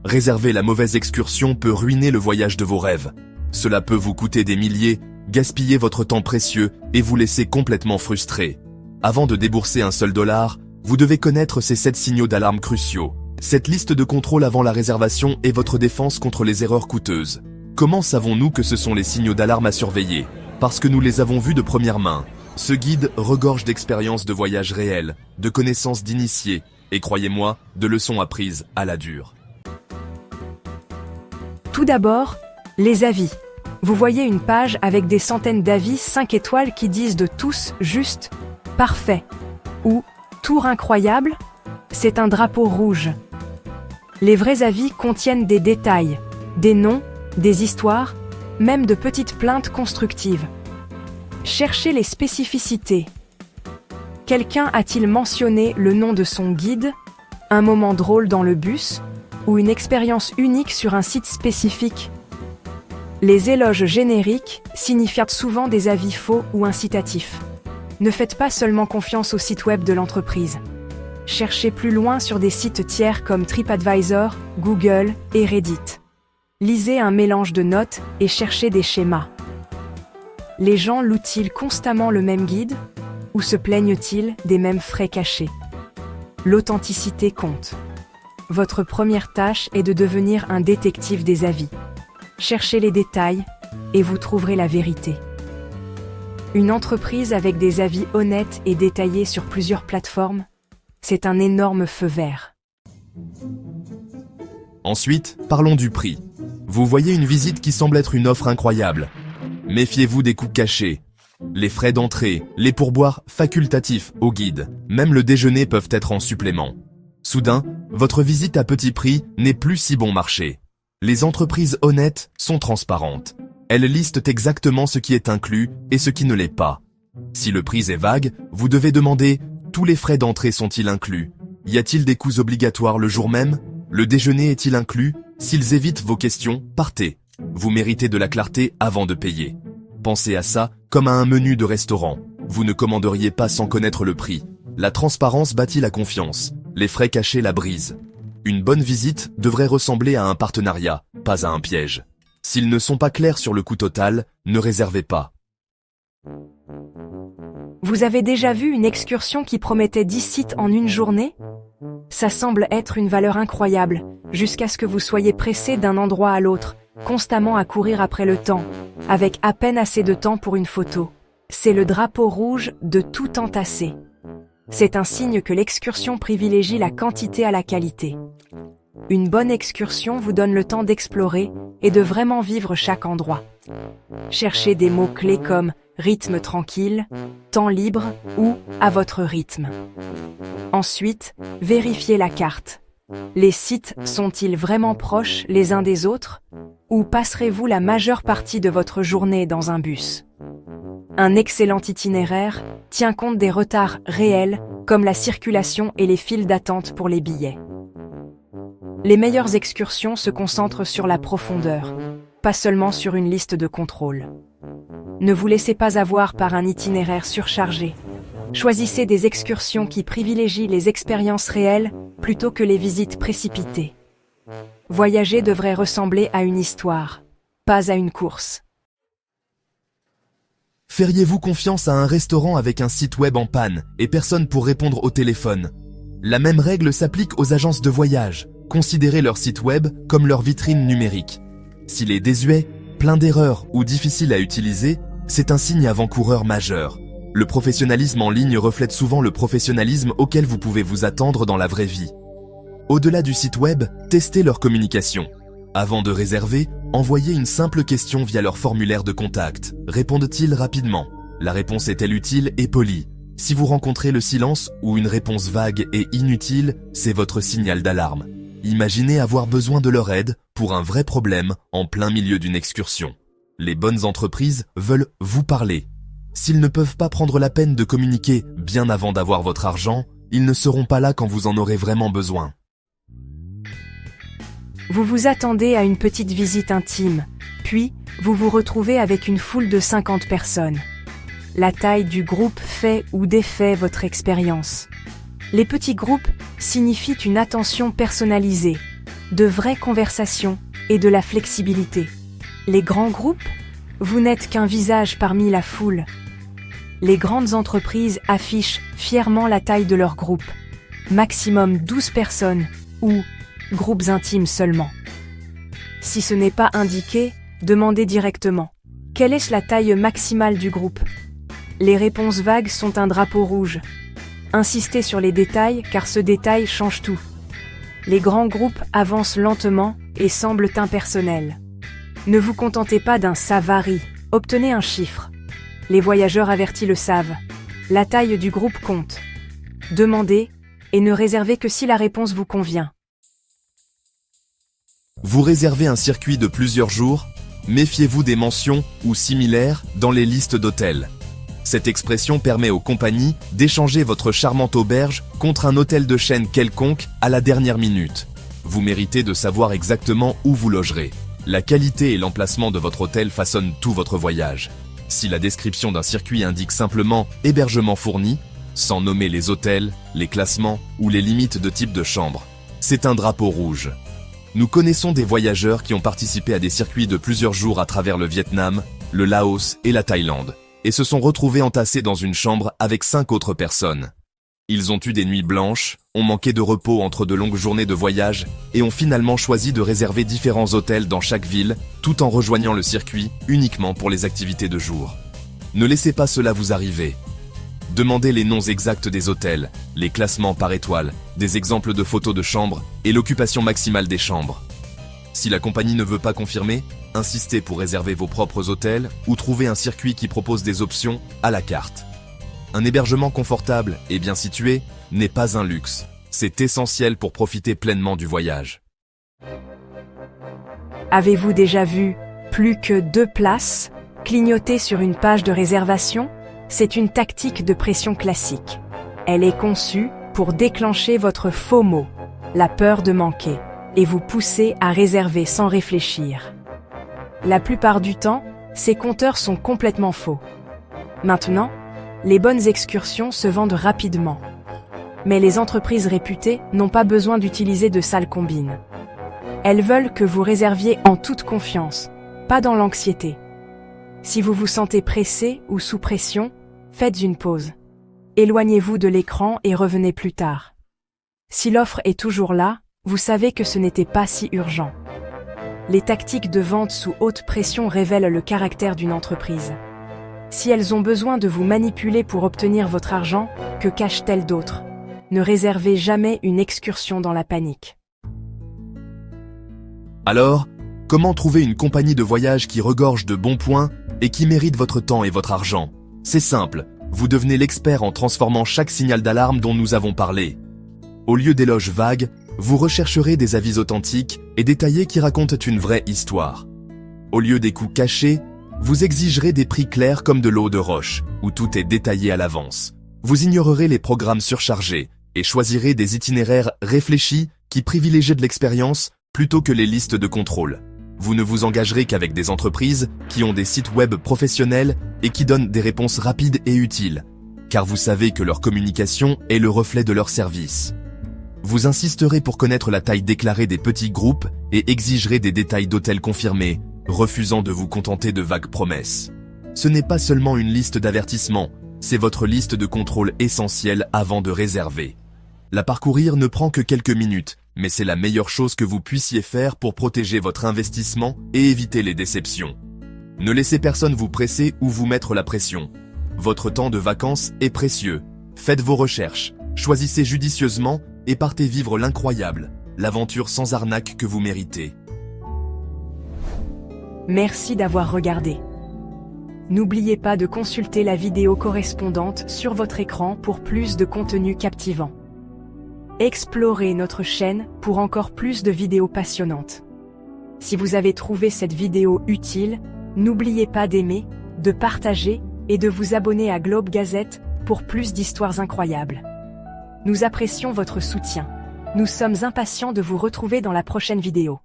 Réserver la mauvaise excursion peut ruiner le voyage de vos rêves. Cela peut vous coûter des milliers, gaspiller votre temps précieux et vous laisser complètement frustré. Avant de débourser un seul dollar, vous devez connaître ces 7 signaux d'alarme cruciaux. Cette liste de contrôle avant la réservation est votre défense contre les erreurs coûteuses. Comment savons-nous que ce sont les signaux d'alarme à surveiller? Parce que nous les avons vus de première main. Ce guide regorge d'expériences de voyage réelles, de connaissances d'initiés et, croyez-moi, de leçons apprises à la dure. Tout d'abord, les avis. Vous voyez une page avec des centaines d'avis 5 étoiles qui disent de tous juste « parfait » ou « tour incroyable », c'est un drapeau rouge. Les vrais avis contiennent des détails, des noms, des histoires, même de petites plaintes constructives. Cherchez les spécificités. Quelqu'un a-t-il mentionné le nom de son guide, un moment drôle dans le bus, ou une expérience unique sur un site spécifique? Les éloges génériques signifient souvent des avis faux ou incitatifs. Ne faites pas seulement confiance au site web de l'entreprise. Cherchez plus loin sur des sites tiers comme TripAdvisor, Google et Reddit. Lisez un mélange de notes et cherchez des schémas. Les gens louent-ils constamment le même guide ou se plaignent-ils des mêmes frais cachés? L'authenticité compte. Votre première tâche est de devenir un détective des avis. Cherchez les détails et vous trouverez la vérité. Une entreprise avec des avis honnêtes et détaillés sur plusieurs plateformes, c'est un énorme feu vert. Ensuite, parlons du prix. Vous voyez une visite qui semble être une offre incroyable. Méfiez-vous des coûts cachés. Les frais d'entrée, les pourboires facultatifs au guide, même le déjeuner peuvent être en supplément. Soudain, votre visite à petit prix n'est plus si bon marché. Les entreprises honnêtes sont transparentes. Elles listent exactement ce qui est inclus et ce qui ne l'est pas. Si le prix est vague, vous devez demander « Tous les frais d'entrée sont-ils inclus? Y a-t-il des coûts obligatoires le jour même? Le déjeuner est-il inclus? S'ils évitent vos questions, partez. Vous méritez de la clarté avant de payer. Pensez à ça comme à un menu de restaurant. Vous ne commanderiez pas sans connaître le prix. La transparence bâtit la confiance. Les frais cachés la brisent. Une bonne visite devrait ressembler à un partenariat, pas à un piège. S'ils ne sont pas clairs sur le coût total, ne réservez pas. Vous avez déjà vu une excursion qui promettait 10 sites en une journée? Ça semble être une valeur incroyable, jusqu'à ce que vous soyez pressé d'un endroit à l'autre, constamment à courir après le temps, avec à peine assez de temps pour une photo. C'est le drapeau rouge de tout entasser. C'est un signe que l'excursion privilégie la quantité à la qualité. Une bonne excursion vous donne le temps d'explorer et de vraiment vivre chaque endroit. Cherchez des mots-clés comme rythme tranquille, temps libre ou à votre rythme. Ensuite, vérifiez la carte. Les sites sont-ils vraiment proches les uns des autres ou passerez-vous la majeure partie de votre journée dans un bus? Un excellent itinéraire tient compte des retards réels comme la circulation et les files d'attente pour les billets. Les meilleures excursions se concentrent sur la profondeur, pas seulement sur une liste de contrôles. Ne vous laissez pas avoir par un itinéraire surchargé. Choisissez des excursions qui privilégient les expériences réelles plutôt que les visites précipitées. Voyager devrait ressembler à une histoire, pas à une course. Feriez-vous confiance à un restaurant avec un site web en panne et personne pour répondre au téléphone? La même règle s'applique aux agences de voyage. Considérez leur site web comme leur vitrine numérique. S'il est désuet, plein d'erreurs ou difficile à utiliser, c'est un signe avant-coureur majeur. Le professionnalisme en ligne reflète souvent le professionnalisme auquel vous pouvez vous attendre dans la vraie vie. Au-delà du site web, testez leur communication. Avant de réserver, envoyez une simple question via leur formulaire de contact. Répondent-ils rapidement? La réponse est-elle utile et polie? Si vous rencontrez le silence ou une réponse vague et inutile, c'est votre signal d'alarme. Imaginez avoir besoin de leur aide pour un vrai problème en plein milieu d'une excursion. Les bonnes entreprises veulent vous parler. S'ils ne peuvent pas prendre la peine de communiquer bien avant d'avoir votre argent, ils ne seront pas là quand vous en aurez vraiment besoin. Vous vous attendez à une petite visite intime, puis vous vous retrouvez avec une foule de 50 personnes. La taille du groupe fait ou défait votre expérience. Les petits groupes signifient une attention personnalisée, de vraies conversations et de la flexibilité. Les grands groupes? Vous n'êtes qu'un visage parmi la foule. Les grandes entreprises affichent fièrement la taille de leur groupe. Maximum 12 personnes ou groupes intimes seulement. Si ce n'est pas indiqué, demandez directement. Quelle est la taille maximale du groupe? Les réponses vagues sont un drapeau rouge. Insistez sur les détails car ce détail change tout. Les grands groupes avancent lentement et semblent impersonnels. Ne vous contentez pas d'un « ça varie », obtenez un chiffre. Les voyageurs avertis le savent. La taille du groupe compte. Demandez et ne réservez que si la réponse vous convient. Vous réservez un circuit de plusieurs jours? Méfiez-vous des mentions ou similaires dans les listes d'hôtels. Cette expression permet aux compagnies d'échanger votre charmante auberge contre un hôtel de chaîne quelconque à la dernière minute. Vous méritez de savoir exactement où vous logerez. La qualité et l'emplacement de votre hôtel façonnent tout votre voyage. Si la description d'un circuit indique simplement « hébergement fourni », sans nommer les hôtels, les classements ou les limites de type de chambre, c'est un drapeau rouge. Nous connaissons des voyageurs qui ont participé à des circuits de plusieurs jours à travers le Vietnam, le Laos et la Thaïlande, et se sont retrouvés entassés dans une chambre avec 5 autres personnes. Ils ont eu des nuits blanches, ont manqué de repos entre de longues journées de voyage et ont finalement choisi de réserver différents hôtels dans chaque ville, tout en rejoignant le circuit uniquement pour les activités de jour. Ne laissez pas cela vous arriver. Demandez les noms exacts des hôtels, les classements par étoile, des exemples de photos de chambres et l'occupation maximale des chambres. Si la compagnie ne veut pas confirmer, insistez pour réserver vos propres hôtels ou trouver un circuit qui propose des options à la carte. Un hébergement confortable et bien situé n'est pas un luxe, c'est essentiel pour profiter pleinement du voyage. Avez-vous déjà vu « plus que 2 places » clignoter sur une page de réservation? C'est une tactique de pression classique. Elle est conçue pour déclencher votre FOMO, la peur de manquer, et vous pousser à réserver sans réfléchir. La plupart du temps, ces compteurs sont complètement faux. Maintenant, les bonnes excursions se vendent rapidement. Mais les entreprises réputées n'ont pas besoin d'utiliser de sales combines. Elles veulent que vous réserviez en toute confiance, pas dans l'anxiété. Si vous vous sentez pressé ou sous pression, faites une pause. Éloignez-vous de l'écran et revenez plus tard. Si l'offre est toujours là, vous savez que ce n'était pas si urgent. Les tactiques de vente sous haute pression révèlent le caractère d'une entreprise. Si elles ont besoin de vous manipuler pour obtenir votre argent, que cachent-elles d'autre? Ne réservez jamais une excursion dans la panique. Alors, comment trouver une compagnie de voyage qui regorge de bons points et qui mérite votre temps et votre argent? C'est simple, vous devenez l'expert en transformant chaque signal d'alarme dont nous avons parlé. Au lieu d'éloges vagues, vous rechercherez des avis authentiques et détaillés qui racontent une vraie histoire. Au lieu des coûts cachés, vous exigerez des prix clairs comme de l'eau de roche, où tout est détaillé à l'avance. Vous ignorerez les programmes surchargés et choisirez des itinéraires réfléchis qui privilégient de l'expérience plutôt que les listes de contrôle. Vous ne vous engagerez qu'avec des entreprises qui ont des sites web professionnels et qui donnent des réponses rapides et utiles, car vous savez que leur communication est le reflet de leur service. Vous insisterez pour connaître la taille déclarée des petits groupes et exigerez des détails d'hôtels confirmés, refusant de vous contenter de vagues promesses. Ce n'est pas seulement une liste d'avertissements, c'est votre liste de contrôle essentielle avant de réserver. La parcourir ne prend que quelques minutes, mais c'est la meilleure chose que vous puissiez faire pour protéger votre investissement et éviter les déceptions. Ne laissez personne vous presser ou vous mettre la pression. Votre temps de vacances est précieux. Faites vos recherches, choisissez judicieusement et partez vivre l'incroyable, l'aventure sans arnaque que vous méritez. Merci d'avoir regardé. N'oubliez pas de consulter la vidéo correspondante sur votre écran pour plus de contenu captivant. Explorez notre chaîne pour encore plus de vidéos passionnantes. Si vous avez trouvé cette vidéo utile, n'oubliez pas d'aimer, de partager et de vous abonner à Globe Gazette pour plus d'histoires incroyables. Nous apprécions votre soutien. Nous sommes impatients de vous retrouver dans la prochaine vidéo.